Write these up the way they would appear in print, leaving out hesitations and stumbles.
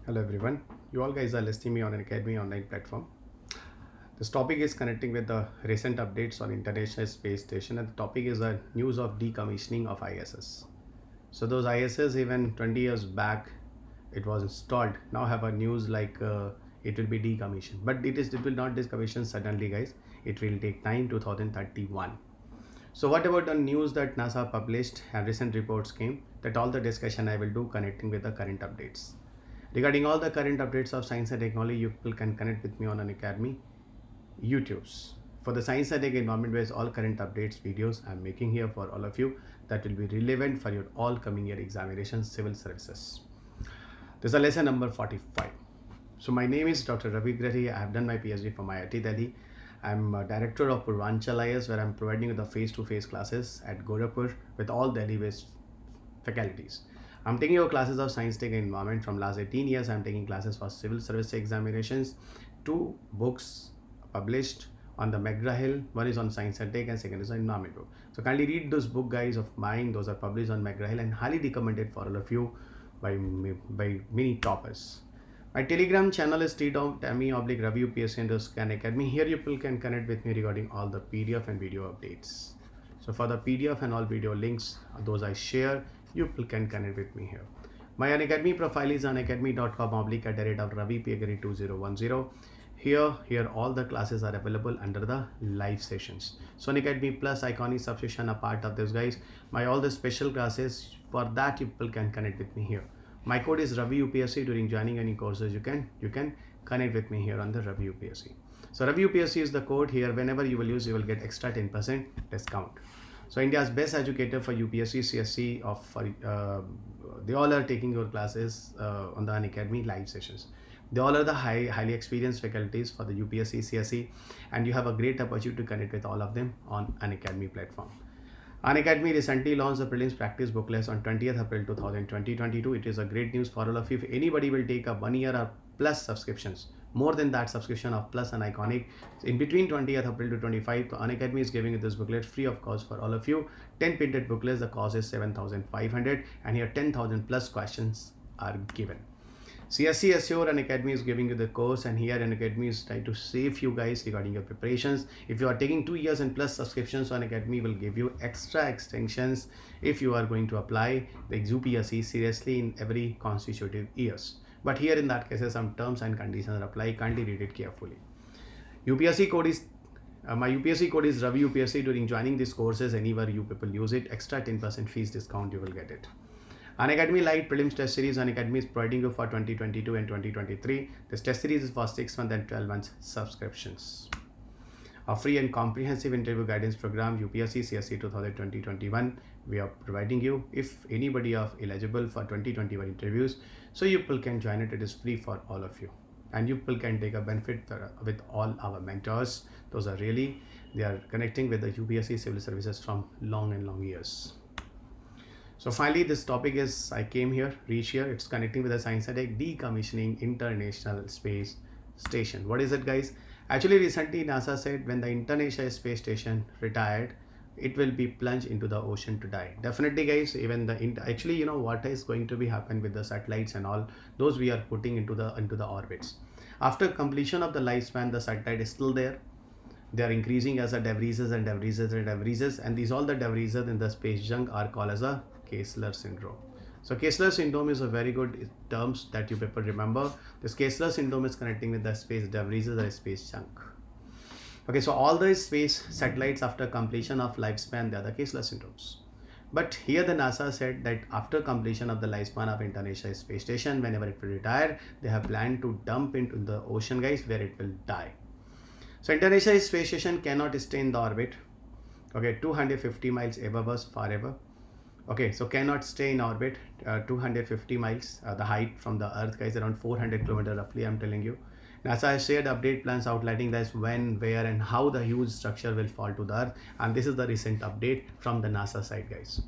Hello everyone. You all guys are listening me on an Academy online platform. This topic is connecting with the recent updates on International Space Station, and the topic is the news of decommissioning of ISS. So those ISS even 20 years back it was installed. Now have a news like it will be decommissioned, but it will not decommission suddenly, guys. It will take time, 2031. So what about the news that NASA published and recent reports came? That all the discussion I will do connecting with the current updates. Regarding all the current updates of science and technology, you people can connect with me on Unacademy YouTubes. For the science and tech environment based all current updates videos I'm making here for all of you that will be relevant for your all coming year examinations, civil services. This is a lesson number 45. So my name is Dr. Ravi P Agrahari. I have done my Ph.D. from IIT Delhi. I'm a director of Purvanchal IAS, where I'm providing the face-to-face classes at Gorakhpur with all Delhi-based faculties. I'm taking your classes of science, tech, and environment from last 18 years. I'm taking classes for civil service examinations. 2 books published on the McGraw-Hill. One is on science and tech, and second is on environment book. So kindly read those book, guys, of mine. Those are published on McGraw-Hill and highly recommended for all of you by many toppers. My Telegram channel is t.me/Ravi UPSC Unacademy. Here you people can connect with me regarding all the PDF and video updates. So for the PDF and all video links, those I share, you people can connect with me here. My Unacademy profile is unacademy.com/Ravi P Agrahari 2010. Here all the classes are available under the live sessions. So Unacademy plus Iconic subscription are part of this, guys. My all the special classes, for that you people can connect with me here. My code is Ravi UPSC. During joining any courses, you can connect with me here on the Ravi UPSC. So Ravi UPSC is the code here. Whenever you will use, you will get extra 10% discount. So India's best educator for UPSC CSE they all are taking your classes on the Unacademy live sessions. They all are the highly experienced faculties for the UPSC CSE, and you have a great opportunity to connect with all of them on Unacademy platform. Unacademy recently launched the prelims practice booklets on 20th April 2022. It is a great news for all of you. If anybody will take a 1 year or plus subscriptions, more than that subscription of plus and Iconic, in between 20th April to 25, Unacademy is giving you this booklet free of cost for all of you. 10 printed booklets, the cost is 7,500, and here 10,000 plus questions are given. CSE Assure Unacademy is giving you the course, and here Unacademy is trying to save you guys regarding your preparations. If you are taking 2 years and plus subscriptions, so Unacademy will give you extra extensions if you are going to apply the UPSC seriously in every consecutive years. But here in that case, some terms and conditions apply. Kindly read it carefully. UPSC code is my UPSC code is Ravi UPSC. During joining these courses, anywhere you people use it, extra 10% fees discount you will get it. Unacademy Light Prelims Test Series Unacademy is providing you for 2022 and 2023. This test series is for 6 months and 12 months subscriptions. A free and comprehensive interview guidance program, UPSC CSE 2020-21, we are providing you. If anybody are eligible for 2021 interviews, so you people can join it. It is free for all of you, and you people can take a benefit with all our mentors. Those are really, they are connecting with the UPSC civil services from long years. So finally, this topic is, I came here, reach here, it's connecting with the science and tech, decommissioning International Space Station. What is it, guys? Actually, recently NASA said when the International Space Station retired, it will be plunged into the ocean to die. Definitely, guys, even actually, you know what is going to be happen with the satellites and all those we are putting into the orbits. After completion of the lifespan, the satellite is still there. They are increasing as a debris, and these all the debris in the space junk are called as a Kessler syndrome. So Kessler syndrome is a very good terms that you people remember. This Kessler syndrome is connecting with the space debris or space junk. Okay, so all the space satellites after completion of lifespan, they are the Kessler syndromes. But here the NASA said that after completion of the lifespan of International Space Station, whenever it will retire, they have planned to dump into the ocean, guys, where it will die. So International Space Station cannot stay in the orbit. Okay, 250 miles above us forever. Okay, so cannot stay in orbit 250 miles. The height from the Earth, guys, around 400 kilometers roughly, I'm telling you. NASA has shared update plans outlining this when, where, and how the huge structure will fall to the Earth. And this is the recent update from the NASA side, guys.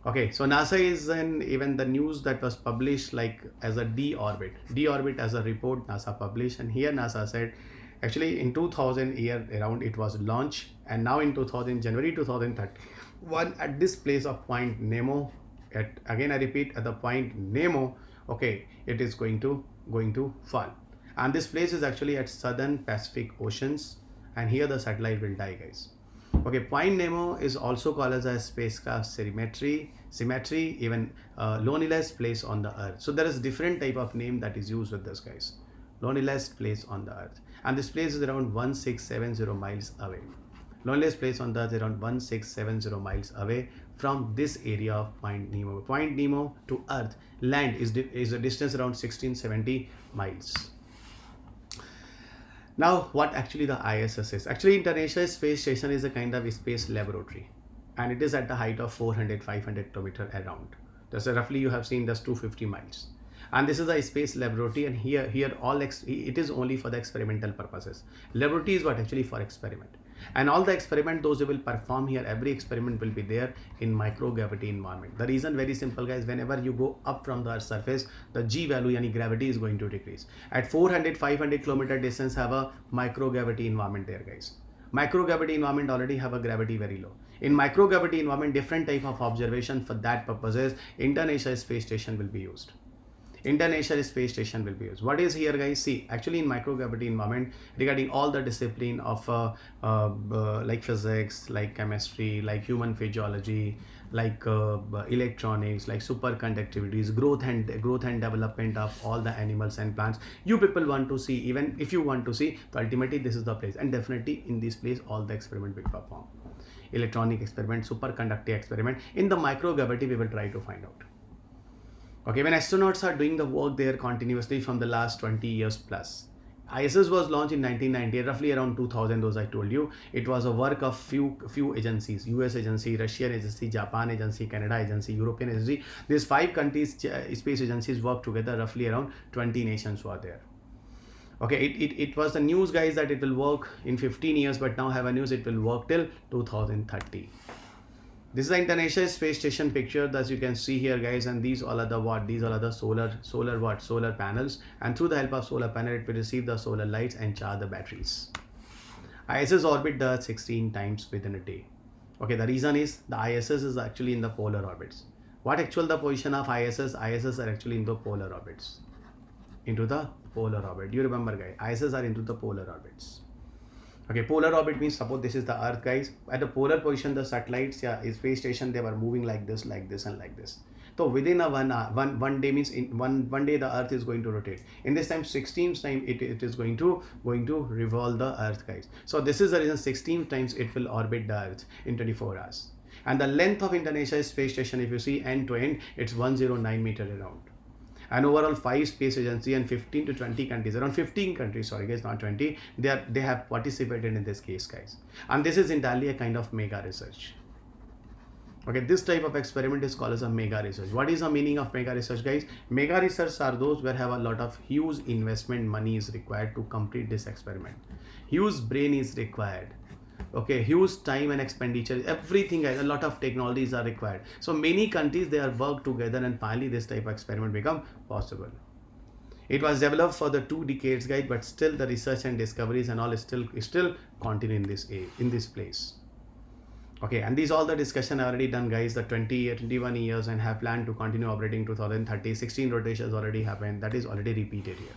Okay, so NASA is in even the news that was published like as a deorbit as a report NASA published, and here NASA said actually in 2000 year around it was launched, and now in January 2031 at this place of Point Nemo, again I repeat, at the Point Nemo Okay, it is going to fall. And this place is actually at southern Pacific Oceans, and here the satellite will die, guys. Okay, Point Nemo is also called as a spacecraft symmetry, even loneliest place on the Earth. So there is different type of name that is used with this, guys. Loneliest place on the Earth, and this place is around 1670 miles away. Loneliest place on the Earth is around 1670 miles away from this area of Point Nemo. Point Nemo to Earth land is a distance around 1670 miles. Now, what actually the ISS is? Actually, International Space Station is a kind of a space laboratory, and it is at the height of 400-500 kilometer around. That's roughly, you have seen, that's 250 miles. And this is a space laboratory, and here it is only for the experimental purposes. Laboratory is what actually for experiment, and all the experiment those who will perform here, every experiment will be there in microgravity environment. The reason very simple, guys. Whenever you go up from the Earth's surface, the G value, yani gravity, is going to decrease. At 400-500 kilometer distance, have a microgravity environment there, guys. Microgravity environment already have a gravity very low. In microgravity environment, different type of observation. For that purposes, International Space Station will be used. International Space Station will be used. What is here, guys? See, actually in microgravity environment, regarding all the discipline of like physics, like chemistry, like human physiology, like electronics, like superconductivities, growth and development of all the animals and plants, you people want to see. Even if you want to see, so ultimately this is the place, and definitely in this place all the experiment will perform. Electronic experiment, superconducting experiment. In the microgravity, we will try to find out. Okay, when astronauts are doing the work there continuously from the last 20 years plus. ISS was launched in 1990, roughly around 2000, those I told you. It was a work of few agencies: US agency, Russian agency, Japan agency, Canada agency, European agency. These 5 countries space agencies work together. Roughly around 20 nations were there. Okay, it was the news, guys, that it will work in 15 years, but now have a news it will work till 2030. This is the International Space Station picture that you can see here, guys, and these all are the what? These all are the solar panels, and through the help of solar panel, it will receive the solar lights and charge the batteries. ISS orbit the Earth 16 times within a day. Okay, the reason is the ISS is actually in the polar orbits. What actual the position of ISS? ISS are actually in the polar orbits. Into the polar orbit. You remember, guys, ISS are into the polar orbits. Okay, polar orbit means, suppose this is the Earth, guys. At the polar position, the satellites, space station, they were moving like this, and like this. So within a one day means in one day the Earth is going to rotate. In this time, 16 times it is going to revolve the Earth, guys. So this is the reason 16 times it will orbit the Earth in 24 hours. And the length of International Space Station, if you see end to end, it's 109 meter around. And overall 5 space agency and 15 to 20 countries, around 15 countries, sorry guys, not 20, they have participated in this case, guys. And this is entirely a kind of mega research. Okay, this type of experiment is called as a mega research. What is the meaning of mega research, guys? Mega research are those where have a lot of huge investment money is required to complete this experiment. Huge brain is required. Okay, huge time and expenditure, everything, guys, a lot of technologies are required. So many countries, they are worked together, and finally this type of experiment become possible. It was developed for the 2 decades, guys, but still the research and discoveries and all is still continue in this place. Okay, and these all the discussion I already done, guys, the 21 years, and have planned to continue operating 2030. 16 rotations already happened, that is already repeated here.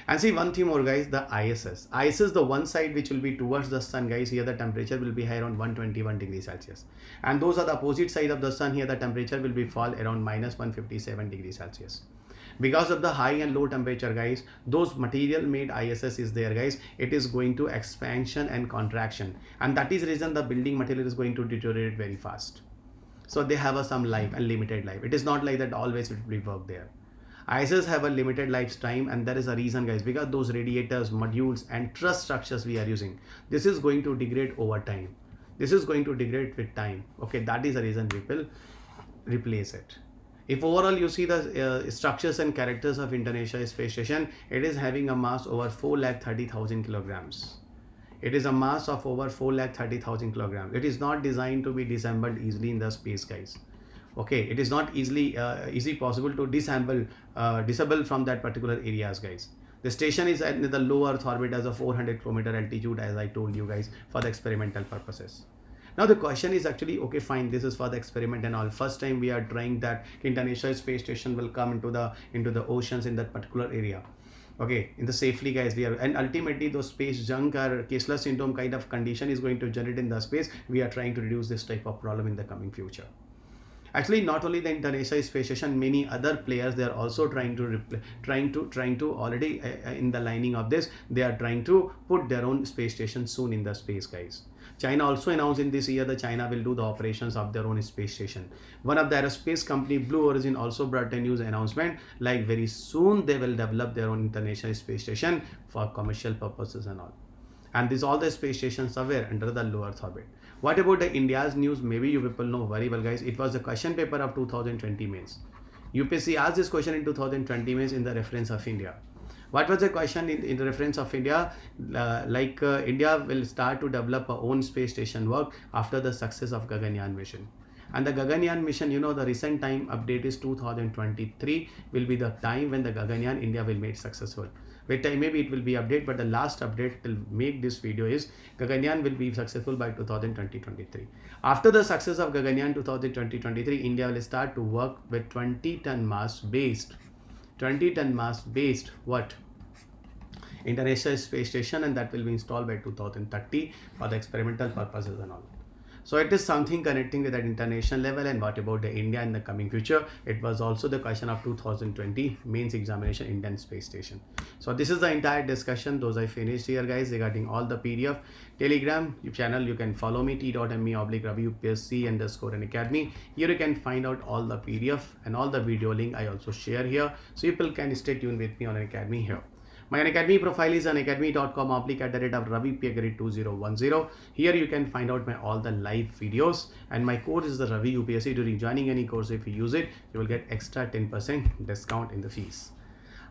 And see one thing more, guys, the ISS. ISS, the one side which will be towards the sun, guys, here the temperature will be high around 121 degrees Celsius. And those are the opposite side of the sun, here the temperature will be fall around minus 157 degrees Celsius. Because of the high and low temperature, guys, those material made ISS is there, guys, it is going to expansion and contraction. And that is reason the building material is going to deteriorate very fast. So they have some life and limited life. It is not like that always it will be work there. ISS have a limited lifetime, and there is a reason, guys, because those radiators, modules and truss structures we are using, this is going to degrade over time. This is going to degrade with time. Okay, that is the reason people replace it. If overall you see the structures and characters of International Space Station, it is having a mass over 430,000 kilograms. It is a mass of over 430,000 kilograms. It is not designed to be disassembled easily in the space, guys. Okay, it is not easily possible to disassemble from that particular areas, guys. The station is at the low Earth orbit as a 400 kilometer altitude, as I told you, guys, for the experimental purposes. Now the question is actually, okay, fine, this is for the experiment and all. First time we are trying that International Space Station will come into the oceans in that particular area. Okay, in the safely, guys, we are, and ultimately those space junk or Kessler syndrome kind of condition is going to generate in the space. We are trying to reduce this type of problem in the coming future. Actually, not only the International Space Station, many other players, they are also trying to already in the lining of this, they are trying to put their own space station soon in the space, guys. China also announced in this year that China will do the operations of their own space station. One of the aerospace company, Blue Origin, also brought a news announcement like very soon they will develop their own International Space Station for commercial purposes and all. And these all the space stations are where under the low Earth orbit. What about the India's news? Maybe you people know very well, guys. It was the question paper of 2020 mains. UPSC asked this question in 2020 mains in the reference of India. What was the question in the reference of India? India will start to develop our own space station work after the success of Gaganyaan mission. And the Gaganyaan mission, you know, the recent time update is 2023 will be the time when the Gaganyaan India will make successful. With time maybe it will be update, but the last update to make this video is Gaganyaan will be successful by 2020-23. After the success of Gaganyaan 2020-23, India will start to work with 20-ton mass based what? International Space Station, and that will be installed by 2030 for the experimental purposes and all. So it is something connecting with that international level. And what about the India in the coming future? It was also the question of 2020 mains examination, Indian Space Station. So this is the entire discussion. Those I finished here, guys, regarding all the PDF. Telegram channel, you can follow me, t.me/Ravi UPSC _Unacademy. Here you can find out all the PDF and all the video link I also share here. So people can stay tuned with me on Unacademy here. My Unacademy profile is unacademy.com/Ravi P Agrahari 2010. Here you can find out my all the live videos, and my code is the Ravi UPSC. During joining any course, if you use it, you will get extra 10% discount in the fees.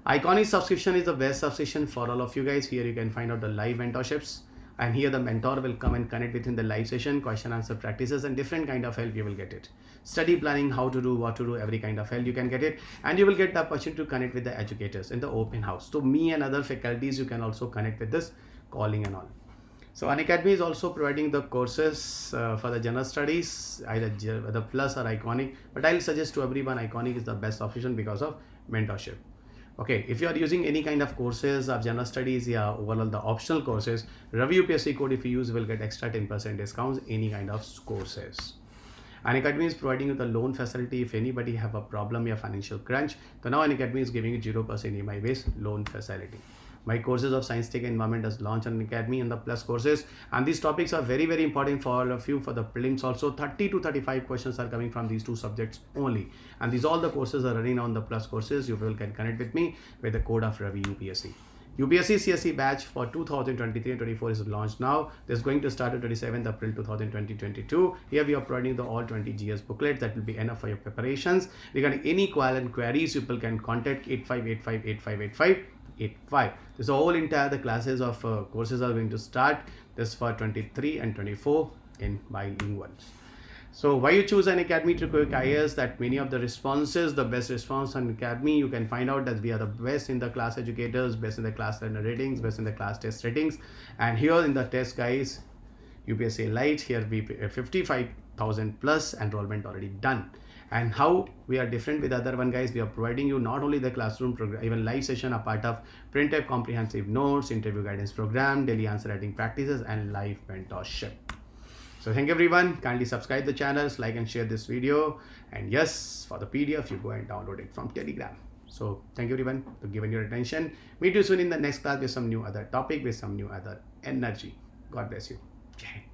Iconic subscription is the best subscription for all of you guys. Here you can find out the live mentorships, and here the mentor will come and connect within the live session, question answer practices, and different kind of help you will get it. Study planning, how to do, what to do, every kind of help you can get it, and you will get the opportunity to connect with the educators in the open house. So me and other faculties, you can also connect with this calling and all. So Unacademy is also providing the courses for the general studies, either the Plus or Iconic, but I'll suggest to everyone Iconic is the best option because of mentorship. Okay, if you are using any kind of courses of general studies, yeah, overall the optional courses, Ravi UPSC code if you use will get extra 10% discounts any kind of courses. Unacademy is providing you the loan facility if anybody have a problem or financial crunch. So now Unacademy is giving you 0% EMI based loan facility. My courses of Science Tech Environment has launched on Unacademy and the Plus courses, and these topics are very, very important for all of you. For the prelims also, 30 to 35 questions are coming from these two subjects only, and these all the courses are running on the Plus courses. You will can connect with me with the code of Ravi UPSC. UPSC CSE batch for 2023-24 is launched now. This is going to start on 27th April 2020-22. Here we are providing the all 20 GS booklets that will be enough for your preparations. Regarding any queries, people can contact 85858585. This whole entire the classes of courses are going to start this for 23 and 24 in bilinguals. So why you choose Unacademy to quick IAS? That many of the responses, the best response on Unacademy, you can find out that we are the best in the class educators, best in the class learner ratings, best in the class test ratings. And here in the test, guys, UPSC Lite, here we 55,000 plus enrollment already done. And how we are different with other one, guys, we are providing you not only the classroom program, even live session, a part of print type comprehensive notes, interview guidance program, daily answer writing practices, and live mentorship. So thank you everyone. Kindly subscribe the channels, like and share this video. And yes, for the PDF, you go and download it from Telegram. So thank you everyone for giving your attention. Meet you soon in the next class with some new other topic, with some new other energy. God bless you. Jai Hind.